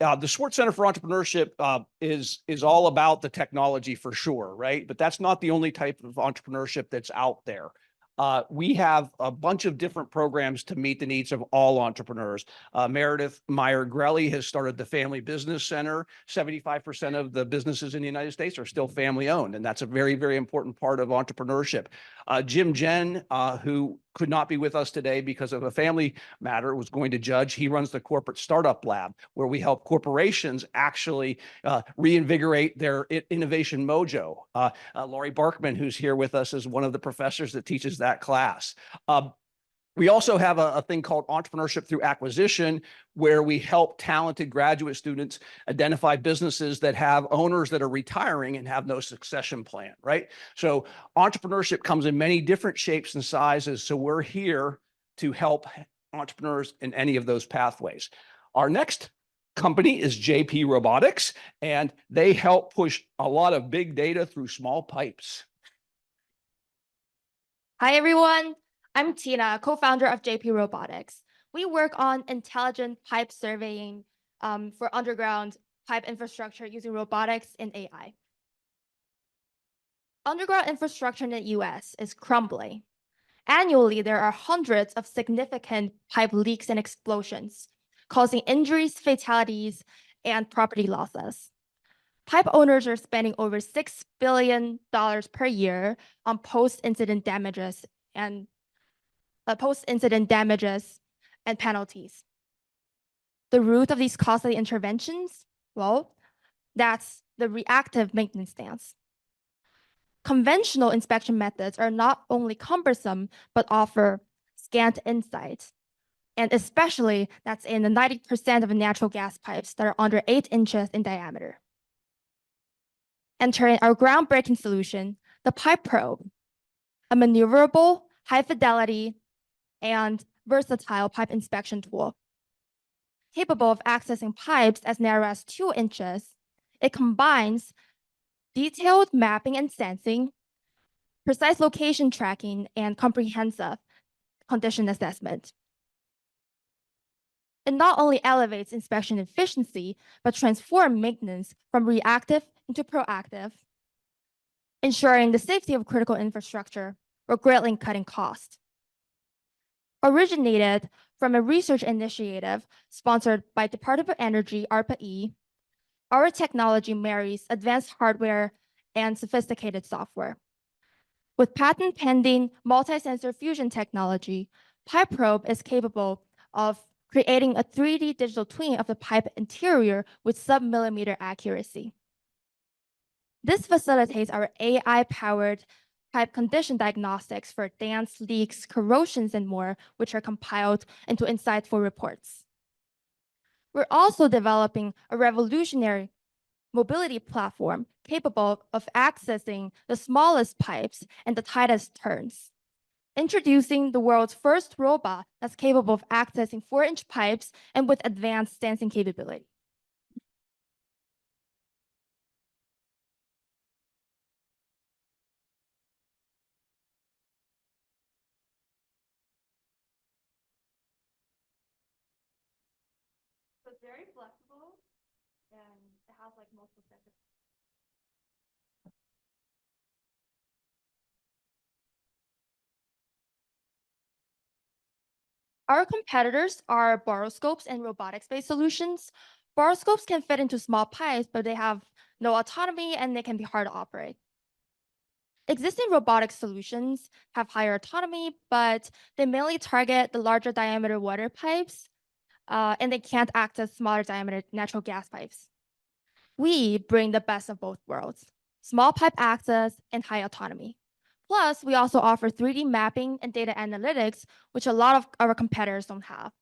The Schwartz Center for Entrepreneurship is all about the technology for sure, right? But that's not the only type of entrepreneurship that's out there. We have a bunch of different programs to meet the needs of all entrepreneurs. Meredith Meyer-Grelly has started the Family Business Center. 75% of the businesses in the United States are still family owned, and that's a very, very important part of entrepreneurship. Jim Jen, who could not be with us today because of a family matter, was going to judge. He runs the Corporate Startup Lab, where we help corporations actually reinvigorate their innovation mojo. Laurie Barkman, who's here with us, is one of the professors that teaches that class. We also have a thing called Entrepreneurship Through Acquisition, where we help talented graduate students identify businesses that have owners that are retiring and have no succession plan, right? So entrepreneurship comes in many different shapes and sizes. So we're here to help entrepreneurs in any of those pathways. Our next company is JP Robotics, and they help push a lot of big data through small pipes. Hi, everyone. I'm Tina, co-founder of JP Robotics. We work on intelligent pipe surveying for underground pipe infrastructure using robotics and AI. Underground infrastructure in the US is crumbling. Annually, there are hundreds of significant pipe leaks and explosions, causing injuries, fatalities, and property losses. Pipe owners are spending over $6 billion per year on post-incident damages and penalties. The root of these costly interventions, well, that's the reactive maintenance stance. Conventional inspection methods are not only cumbersome, but offer scant insight. And especially that's in the 90% of natural gas pipes that are under 8 inches in diameter. Entering our groundbreaking solution, the pipe probe, a maneuverable, high fidelity, and versatile pipe inspection tool. Capable of accessing pipes as narrow as 2 inches, it combines detailed mapping and sensing, precise location tracking, and comprehensive condition assessment. It not only elevates inspection efficiency, but transforms maintenance from reactive into proactive, ensuring the safety of critical infrastructure or greatly cutting costs. Originated from a research initiative sponsored by Department of Energy, ARPA-E, our technology marries advanced hardware and sophisticated software. With patent-pending multi-sensor fusion technology, Pipe Probe is capable of creating a 3D digital twin of the pipe interior with sub-millimeter accuracy. This facilitates our AI-powered pipe condition diagnostics for dams, leaks, corrosions, and more, which are compiled into insightful reports. We're also developing a revolutionary mobility platform capable of accessing the smallest pipes and the tightest turns. Introducing the world's first robot that's capable of accessing 4-inch pipes and with advanced sensing capability. So it's very flexible and it has like multiple sensors. Our competitors are boroscopes and robotics-based solutions. Boroscopes can fit into small pipes, but they have no autonomy and they can be hard to operate. Existing robotic solutions have higher autonomy, but they mainly target the larger diameter water pipes, and they can't access smaller diameter natural gas pipes. We bring the best of both worlds, small pipe access and high autonomy. Plus, we also offer 3D mapping and data analytics, which a lot of our competitors don't have.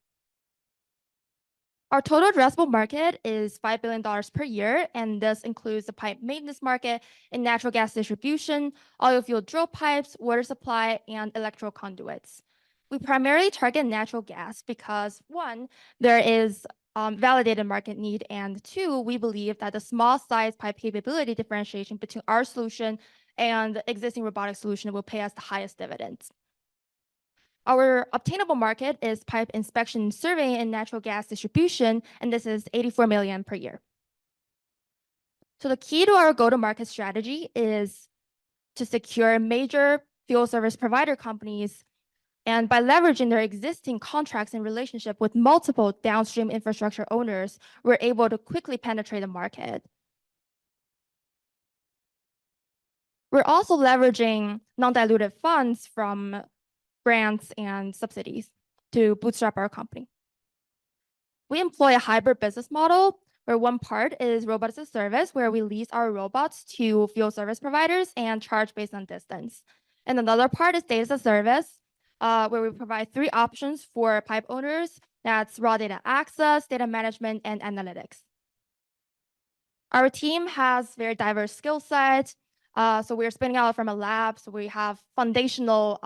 Our total addressable market is $5 billion per year, and this includes the pipe maintenance market in natural gas distribution, oil field drill pipes, water supply, and electrical conduits. We primarily target natural gas because, one, there is validated market need, and two, we believe that the small size pipe capability differentiation between our solution and the existing robotic solution will pay us the highest dividends. Our obtainable market is pipe inspection, surveying, and natural gas distribution, and this is 84 million per year. So the key to our go-to-market strategy is to secure major fuel service provider companies, and by leveraging their existing contracts and relationship with multiple downstream infrastructure owners, we're able to quickly penetrate the market. We're also leveraging non-dilutive funds from grants and subsidies to bootstrap our company. We employ a hybrid business model where one part is robots as a service, where we lease our robots to fuel service providers and charge based on distance. And another part is data as a service, where we provide 3 options for pipe owners. That's raw data access, data management, and analytics. Our team has very diverse skill sets. So we're spinning out from a lab. So we have foundational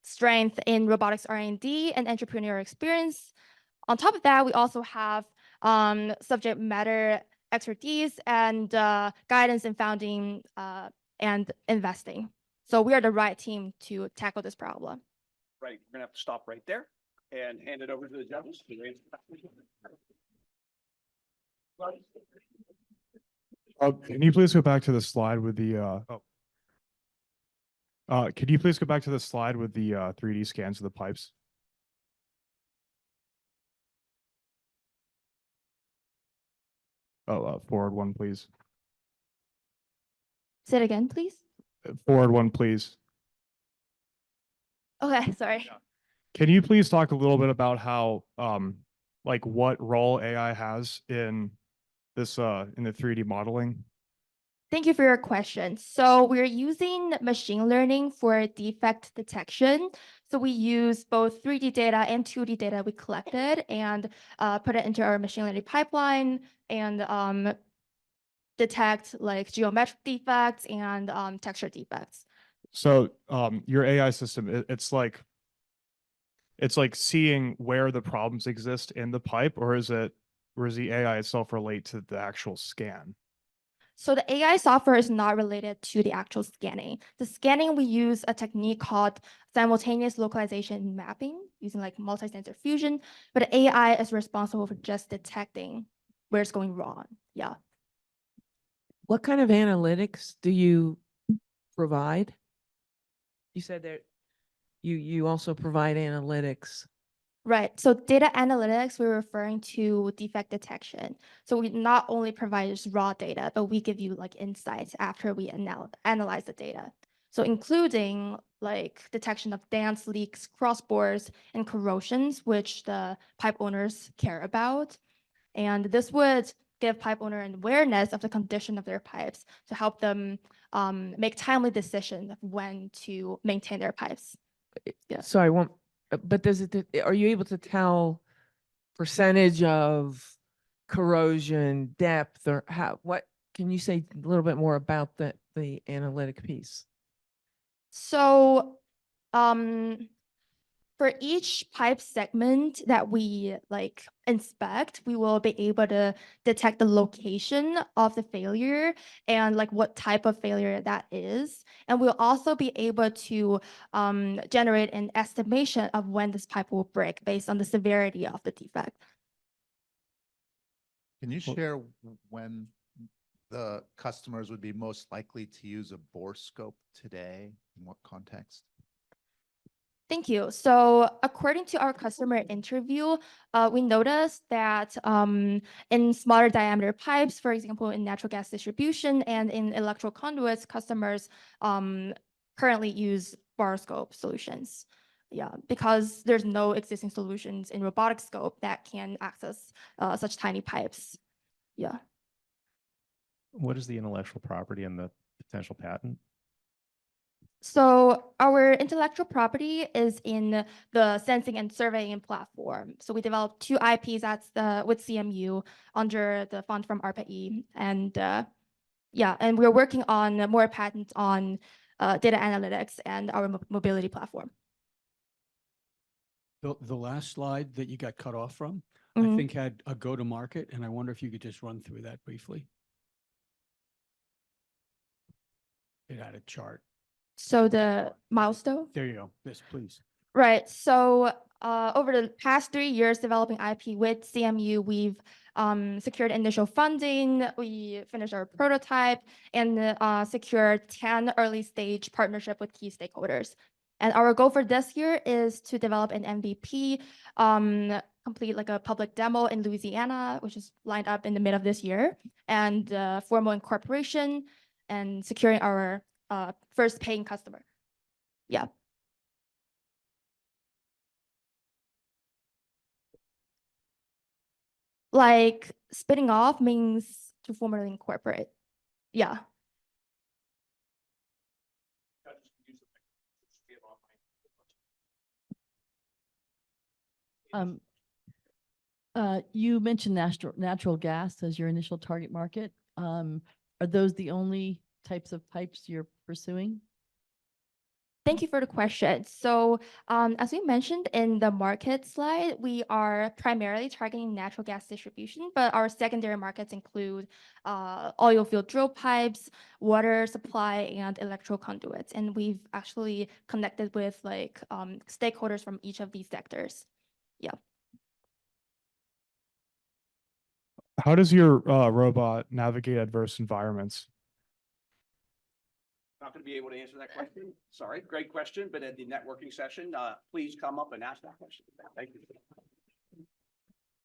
strength in robotics R&D and entrepreneurial experience. On top of that, we also have subject matter expertise and guidance in founding and investing. So we are the right team to tackle this problem. Right, we're gonna have to stop right there and hand it over to the judges. Can you please go back to the slide with the could you please go back to the slide with the 3D scans of the pipes? Forward one, please. Say it again, please. Forward one, please. Okay, sorry. Can you please talk a little bit about how, like what role AI has in this, in the 3D modeling? Thank you for your question. So we're using machine learning for defect detection. So we use both 3D data and 2D data we collected and put it into our machine learning pipeline and detect like geometric defects and texture defects. So, your AI system, it's like seeing where the problems exist in the pipe, or is the AI itself relate to the actual scan? So the AI software is not related to the actual scanning. The scanning, we use a technique called simultaneous localization mapping using like multi-sensor fusion, but the AI is responsible for just detecting where it's going wrong. Yeah. What kind of analytics do you provide? You said that you also provide analytics. Right. So data analytics, we're referring to defect detection. So we not only provide just raw data, but we give you like insights after we analyze the data. So including like detection of dams, leaks, crossbores, and corrosions, which the pipe owners care about. And this would give pipe owner an awareness of the condition of their pipes to help them make timely decisions of when to maintain their pipes. Yeah. So I won't, but are you able to tell percentage of corrosion, depth, or what, can you say a little bit more about the analytic piece? So for each pipe segment that we like inspect, we will be able to detect the location of the failure and like what type of failure that is. And we'll also be able to generate an estimation of when this pipe will break based on the severity of the defect. Can you share when the customers would be most likely to use a bore scope today? In what context? Thank you. So according to our customer interview, we noticed that in smaller diameter pipes, for example, in natural gas distribution and in electrical conduits, customers currently use boroscope solutions. Yeah, because there's no existing solutions in robotic scope that can access such tiny pipes. Yeah. What is the intellectual property and the potential patent? So our intellectual property is in the sensing and surveying platform. So we developed 2 IPs with CMU under the fund from ARPA-E. And yeah, and we're working on more patents on data analytics and our mobility platform. The last slide that you got cut off from, Mhm. I think had a go-to-market, and I wonder if you could just run through that briefly. It had a chart. So the milestone. There you go. Yes, please. Right. So over the past 3 years developing IP with CMU, we've secured initial funding, we finished our prototype, and secured 10 early stage partnership with key stakeholders. And our goal for this year is to develop an MVP, complete like a public demo in Louisiana, which is lined up in the mid of this year, and formal incorporation and securing our first paying customer. Yeah. Like spinning off means to formally incorporate. Yeah. You mentioned natural gas as your initial target market. Are those the only types of pipes you're pursuing? Thank you for the question. So as we mentioned in the market slide, we are primarily targeting natural gas distribution, but our secondary markets include oil field drill pipes, water supply, and electrical conduits. And we've actually connected with like stakeholders from each of these sectors. Yeah. How does your robot navigate adverse environments? Not going to be able to answer that question. Sorry, great question, but at the networking session, please come up and ask that question. Thank you.